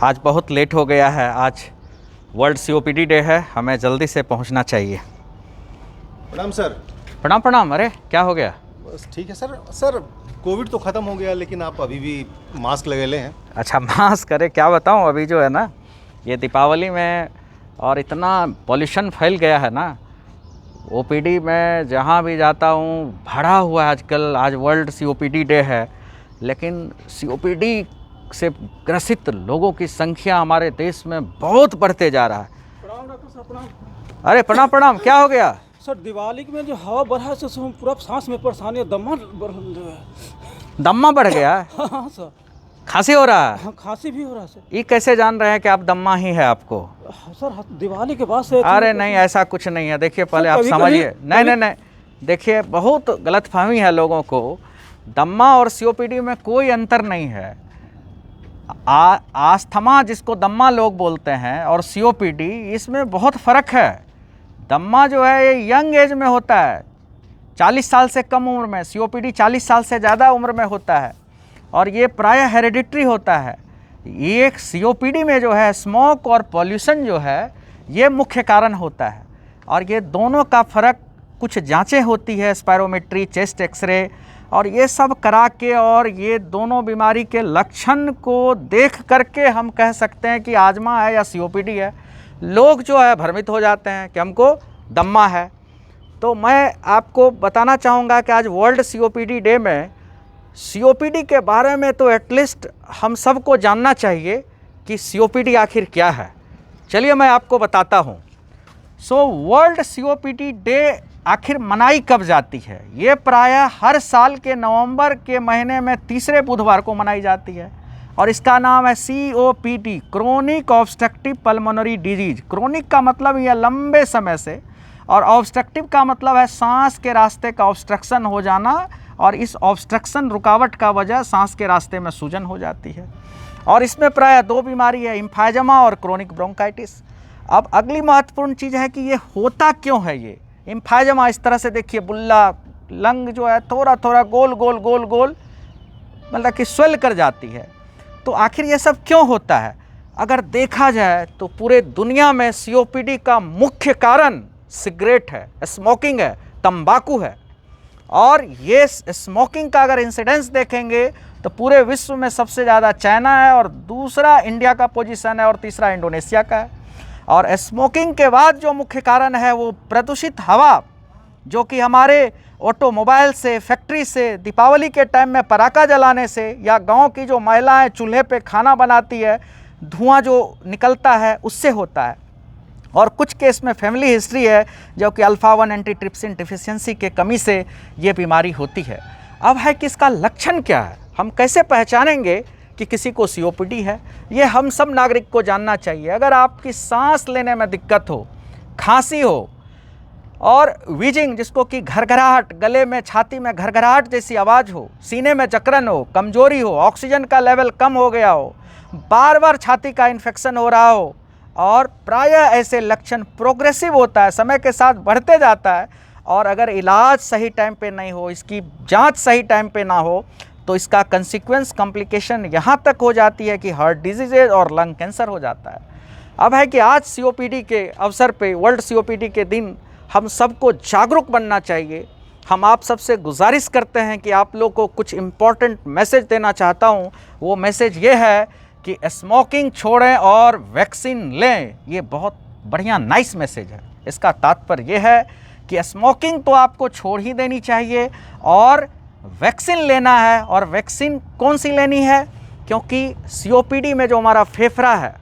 आज बहुत लेट हो गया है। आज वर्ल्ड सीओपीडी डे है, हमें जल्दी से पहुंचना चाहिए। प्रणाम सर। प्रणाम प्रणाम। अरे क्या हो गया? बस ठीक है सर। सर कोविड तो ख़त्म हो गया लेकिन आप अभी भी मास्क लगे हैं। अच्छा मास्क? अरे क्या बताऊं, अभी जो है ना ये दीपावली में और इतना पॉल्यूशन फैल गया है ना, ओपीडी में जहाँ भी जाता हूँ भरा हुआ है आजकल। आज वर्ल्ड सीओपीडी डे है लेकिन सीओपीडी से ग्रसित लोगों की संख्या हमारे देश में बहुत बढ़ते जा रहा है। प्रणाम डॉक्टर साहब, प्रणाम। अरे प्रणाम प्रणाम। क्या हो गया? सर दिवाली में जो हवा बढ़ा है उससे हम पूरा सांस में परेशानी है, दमा दम्मा बढ़ गया? हाँ सर। खांसी हो रहा है? हाँ, खांसी भी हो रहा है सर। ये कैसे जान रहे हैं कि आप दम्मा ही है आपको? सर दिवाली के बाद से अरे नहीं, ऐसा कुछ नहीं है। देखिए पहले आप कभी- समझिए। कभी- नहीं नहीं नहीं, देखिए बहुत गलतफहमी है लोगों को। दम्मा और सीओपीडी में कोई अंतर नहीं है। आस्थमा जिसको दम्मा लोग बोलते हैं और सीओपीडी, इसमें बहुत फ़र्क है। दम्मा जो है ये यंग एज में होता है, 40 साल से कम उम्र में। सीओपीडी 40 साल से ज़्यादा उम्र में होता है और ये प्रायः हेरिडिटरी होता है। ये सीओपीडी में जो है स्मोक और पॉल्यूशन जो है ये मुख्य कारण होता है। और ये दोनों का फ़र्क, कुछ जांचें होती है, स्पायरोमेट्री, चेस्ट एक्सरे और ये सब करा के, और ये दोनों बीमारी के लक्षण को देख करके हम कह सकते हैं कि आजमा है या सीओपीडी है। लोग जो है भ्रमित हो जाते हैं कि हमको दम्मा है। तो मैं आपको बताना चाहूँगा कि आज वर्ल्ड सीओपीडी डे में सीओपीडी के बारे में तो एटलीस्ट हम सबको जानना चाहिए कि सीओपीडी आखिर क्या है। चलिए मैं आपको बताता हूँ। वर्ल्ड सीओपीडी डे आखिर मनाई कब जाती है? ये प्रायः हर साल के नवंबर के महीने में तीसरे बुधवार को मनाई जाती है और इसका नाम है COPD, chronic obstructive pulmonary disease. Chronic का मतलब यह लंबे समय से, और ऑब्स्ट्रक्टिव का मतलब है सांस के रास्ते का ऑब्स्ट्रक्शन हो जाना, और इस ऑब्स्ट्रक्शन रुकावट का वजह सांस के रास्ते में सूजन हो जाती है। और इसमें प्रायः दो बीमारी है, इम्फाइजमा और क्रोनिक ब्रोंकाइटिस। अब अगली महत्वपूर्ण चीज़ है कि ये होता क्यों है। ये इम्फाइजमा इस तरह से देखिए, बुल्ला लंग जो है थोड़ा थोड़ा गोल गोल गोल गोल मतलब कि स्वेल कर जाती है। तो आखिर ये सब क्यों होता है? अगर देखा जाए तो पूरे दुनिया में सीओपीडी का मुख्य कारण सिगरेट है, स्मोकिंग है, तंबाकू है। और ये स्मोकिंग का अगर इंसिडेंस देखेंगे तो पूरे विश्व में सबसे ज़्यादा चाइना है, और दूसरा इंडिया का पोजीशन है, और तीसरा इंडोनेशिया का है। और स्मोकिंग के बाद जो मुख्य कारण है वो प्रदूषित हवा, जो कि हमारे ऑटोमोबाइल से, फैक्ट्री से, दीपावली के टाइम में पटाखा जलाने से, या गांव की जो महिलाएं चूल्हे पे खाना बनाती है, धुआं जो निकलता है उससे होता है। और कुछ केस में फैमिली हिस्ट्री है, जो कि अल्फा-1 एंटीट्रिप्सिन डिफिशियंसी के कमी से ये बीमारी होती है। अब है कि इसका लक्षण क्या है, हम कैसे पहचानेंगे कि किसी को सीओपीडी है? ये हम सब नागरिक को जानना चाहिए। अगर आपकी सांस लेने में दिक्कत हो, खांसी हो, और वीजिंग जिसको कि घरघराहट, गले में, छाती में घरघराहट जैसी आवाज़ हो, सीने में जकड़न हो, कमजोरी हो, ऑक्सीजन का लेवल कम हो गया हो, बार बार छाती का इन्फेक्शन हो रहा हो, और प्रायः ऐसे लक्षण प्रोग्रेसिव होता है, समय के साथ बढ़ते जाता है, और अगर इलाज सही टाइम पे नहीं हो, इसकी जांच सही टाइम पे ना हो, तो इसका कंसिक्वेंस कॉम्प्लिकेशन यहाँ तक हो जाती है कि हार्ट डिजीज़ और लंग कैंसर हो जाता है। अब है कि आज सीओपीडी के अवसर पे, वर्ल्ड सीओपीडी के दिन, हम सबको जागरूक बनना चाहिए। हम आप सबसे गुजारिश करते हैं कि आप लोग को कुछ इम्पॉर्टेंट मैसेज देना चाहता हूँ। वो मैसेज ये है कि स्मोकिंग छोड़ें और वैक्सीन लें। ये बहुत बढ़िया नाइस मैसेज है। इसका तात्पर्य ये है कि स्मोकिंग तो आपको छोड़ ही देनी चाहिए और वैक्सीन लेना है। और वैक्सीन कौन सी लेनी है? क्योंकि सीओपीडी में जो हमारा फेफड़ा है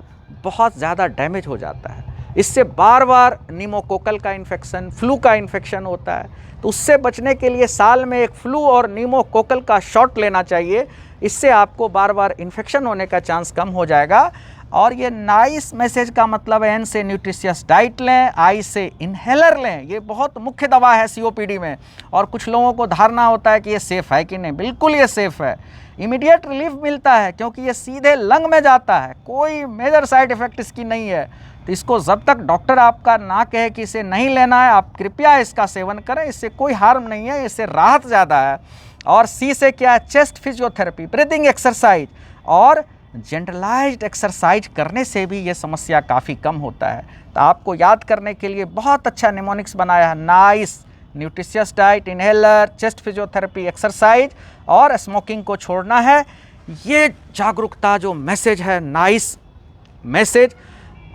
बहुत ज़्यादा डैमेज हो जाता है। इससे बार बार नीमोकोकल का इन्फेक्शन, फ्लू का इन्फेक्शन होता है। तो उससे बचने के लिए साल में एक फ्लू और नीमोकोकल का शॉट लेना चाहिए। इससे आपको बार बार इन्फेक्शन होने का चांस कम हो जाएगा। और ये नाइस मैसेज का मतलब है, एन से न्यूट्रिशियस डाइट लें, आई से इन्हेलर लें। ये बहुत मुख्य दवा है सीओपीडी में। और कुछ लोगों को धारणा होता है कि ये सेफ़ है कि नहीं। बिल्कुल ये सेफ़ है। इमीडिएट रिलीफ मिलता है क्योंकि ये सीधे लंग में जाता है, कोई मेजर साइड इफ़ेक्ट इसकी नहीं है। तो इसको जब तक डॉक्टर आपका ना कहे कि इसे नहीं लेना है, आप कृपया इसका सेवन करें। इससे कोई हार्म नहीं है, इससे राहत ज़्यादा है। और सी से क्या है? चेस्ट फिजियोथेरेपी, ब्रीदिंग एक्सरसाइज, और जनरलाइज्ड एक्सरसाइज करने से भी ये समस्या काफ़ी कम होता है। तो आपको याद करने के लिए बहुत अच्छा निमोनिक्स बनाया है, nice nutritious diet, inhaler, chest physiotherapy, exercise और स्मोकिंग को छोड़ना है। ये जागरूकता जो मैसेज है, nice message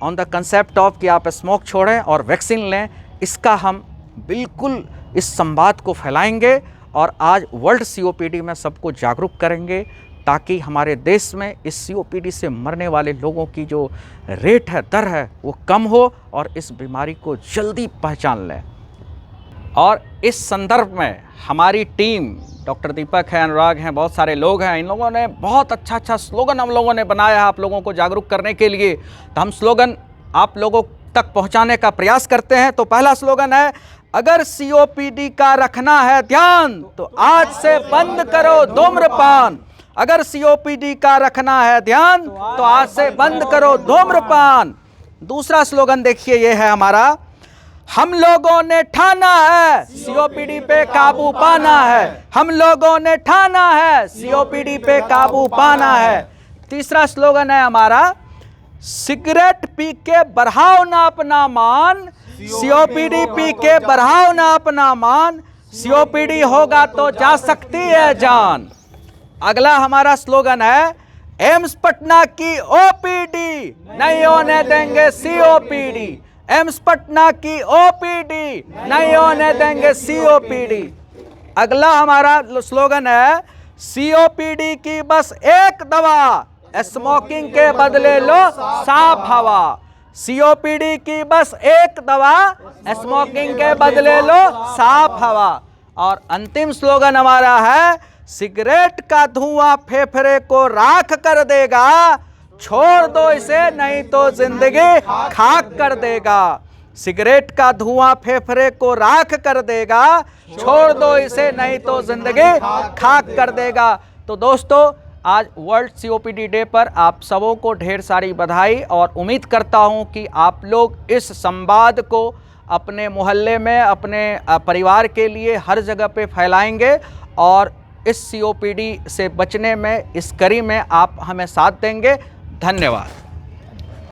on the concept of कि आप स्मोक छोड़ें और वैक्सीन लें, इसका हम बिल्कुल इस संवाद को फैलाएंगे और आज वर्ल्ड COPD में सबको जागरूक करेंगे, ताकि हमारे देश में इस COPD से मरने वाले लोगों की जो रेट है, दर है, वो कम हो और इस बीमारी को जल्दी पहचान लें। और इस संदर्भ में हमारी टीम, डॉक्टर दीपक है, अनुराग हैं, बहुत सारे लोग हैं, इन लोगों ने बहुत अच्छा स्लोगन हम लोगों ने बनाया है आप लोगों को जागरूक करने के लिए। तो हम स्लोगन आप लोगों तक पहुंचाने का प्रयास करते हैं। तो पहला स्लोगन है, अगर COPD का रखना है ध्यान तो आज से बंद करो धूम्रपान। अगर COPD का रखना है ध्यान तो आज से बंद करो धूम्रपान। दूसरा स्लोगन देखिए, ये है हमारा, हम लोगों ने ठाना है COPD पे काबू पाना है। हम लोगों ने ठाना है COPD पे काबू पाना है। तीसरा स्लोगन है हमारा, सिगरेट पी के बढ़ाओ ना अपना मान, COPD पी के बढ़ाओ ना अपना मान, COPD होगा तो जा सकती है जान। अगला हमारा स्लोगन है, एम्स पटना की OPD नहीं होने देंगे COPD। एम्स पटना की OPD नहीं होने देंगे COPD। अगला हमारा स्लोगन है, COPD की बस एक दवा, स्मोकिंग के बदले लो साफ हवा। COPD की बस एक दवा, स्मोकिंग के बदले लो साफ हवा। और अंतिम स्लोगन हमारा है, सिगरेट का धुआं फेफड़े को राख कर देगा, छोड़ दो इसे नहीं तो जिंदगी खाक कर देगा। सिगरेट का धुआं फेफड़े को राख कर देगा, छोड़ दो इसे नहीं तो जिंदगी खाक कर देगा। तो दोस्तों, आज वर्ल्ड COPD डे पर आप सबों को ढेर सारी बधाई और उम्मीद करता हूं कि आप लोग इस संवाद को अपने मोहल्ले में, अपने परिवार के लिए हर जगह पे फैलाएंगे और इस COPD से बचने में, इस कड़ी में आप हमें साथ देंगे। धन्यवाद।